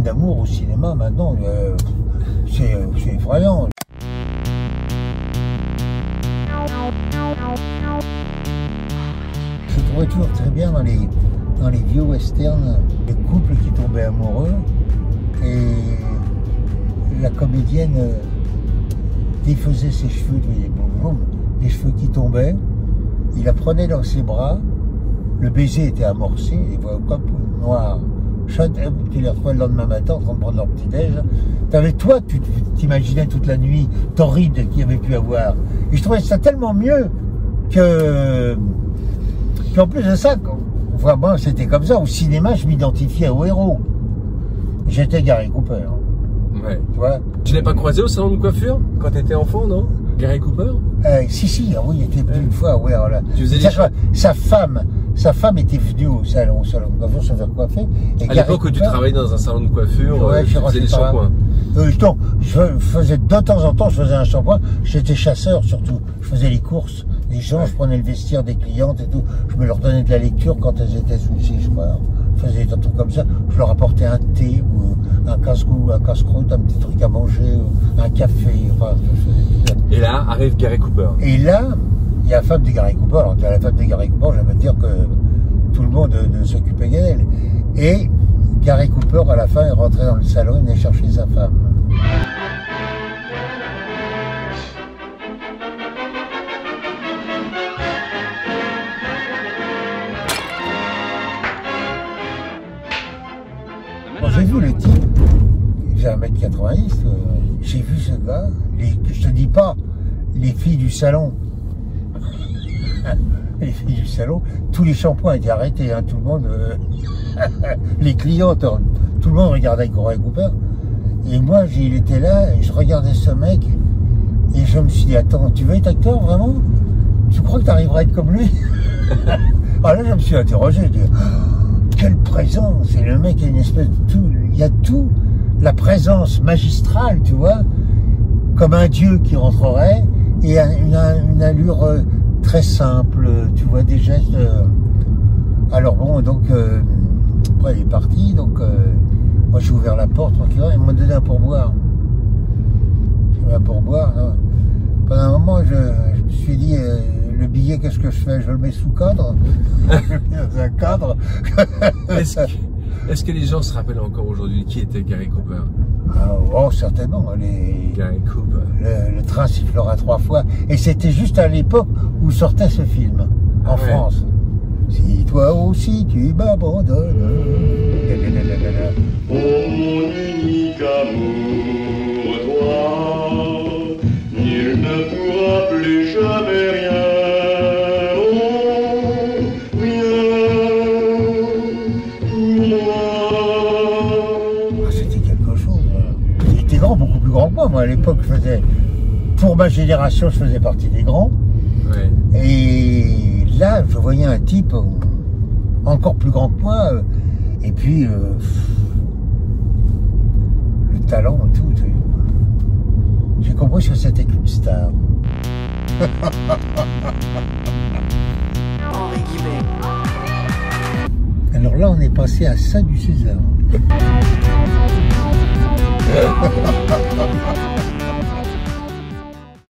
d'amour au cinéma maintenant, c'est effrayant. Je trouvais toujours très bien dans les vieux westerns les couples qui tombaient amoureux et la comédienne défaisait ses cheveux, les cheveux qui tombaient, il la prenait dans ses bras, le baiser était amorcé, les voix noires. Tu les reçois le lendemain matin en train de prendre leur petit-déj. Toi, tu t'imaginais toute la nuit torride qu'il y avait pu avoir. Et je trouvais ça tellement mieux qu'en plus de ça, enfin, moi c'était comme ça, au cinéma, je m'identifiais au héros. J'étais Gary Cooper. Ouais. Tu vois? Tu l'as pas croisé au salon de coiffure quand tu étais enfant, non? Gary Cooper? Si, oui, il était venu une fois, ouais, voilà. Tu faisais sa femme était venue au salon de coiffure se faire coiffer. À l'époque où tu travaillais dans un salon de coiffure, ouais, tu faisais des shampoings. Je faisais de temps en temps, je faisais un shampoing. J'étais chasseur surtout. Je faisais les courses des gens, ouais. Je prenais le vestiaire des clientes et tout. Je me leur donnais de la lecture quand elles étaient soucies, je crois. Je faisais des trucs comme ça. Je leur apportais un thé ou un casse-croûte, un petit truc à manger, un café. Enfin, et là arrive Gary Cooper. Et là, il y a la femme de Gary Cooper. Alors, la femme de Gary Cooper, j'aime dire que tout le monde s'occupait d'elle. Et Gary Cooper, à la fin, est rentré dans le salon, il venait chercher sa femme. Bon, j'ai vu le type, il faisait 1m90, j'ai vu ce gars, je te dis pas, les filles du salon. Les filles du salon, tous les shampoings étaient arrêtés, hein, tout le monde, les clientes, tout le monde regardait Gary Cooper. Et moi, il était là, et je regardais ce mec, et je me suis dit, attends, tu veux être acteur vraiment? Tu crois que tu arriveras à être comme lui? Alors là, je me suis interrogé, je dis, oh, quelle présence! Et le mec a une espèce de tout, il y a tout, la présence magistrale, tu vois, comme un dieu qui rentrerait, et une allure très simple, tu vois, des gestes. Alors bon, donc, après il est parti, donc moi j'ai ouvert la porte, il m'a donné un pourboire. J'ai donné un pourboire. Non. Pendant un moment, je me suis dit, le billet, qu'est-ce que je fais? Je le mets sous cadre. Je le mets dans un cadre. Est-ce que les gens se rappellent encore aujourd'hui qui était Gary Cooper? Oh, certainement. Gary Cooper. Le train sifflera 3 fois. Et c'était juste à l'époque où sortait ce film, en France. Si toi aussi tu m'abandonnes. Oh mon unique amour, toi, nul ne pourra plus jamais rien. Oh, rien pour moi. C'était quelque chose. Il était grand, beaucoup plus grand que moi. Moi à l'époque, pour ma génération, je faisais partie des grands. Ouais. Et là, je voyais un type encore plus grand que moi. Et puis, le talent et tout. J'ai compris que c'était qu'une star. Alors là, on est passé à ça du César.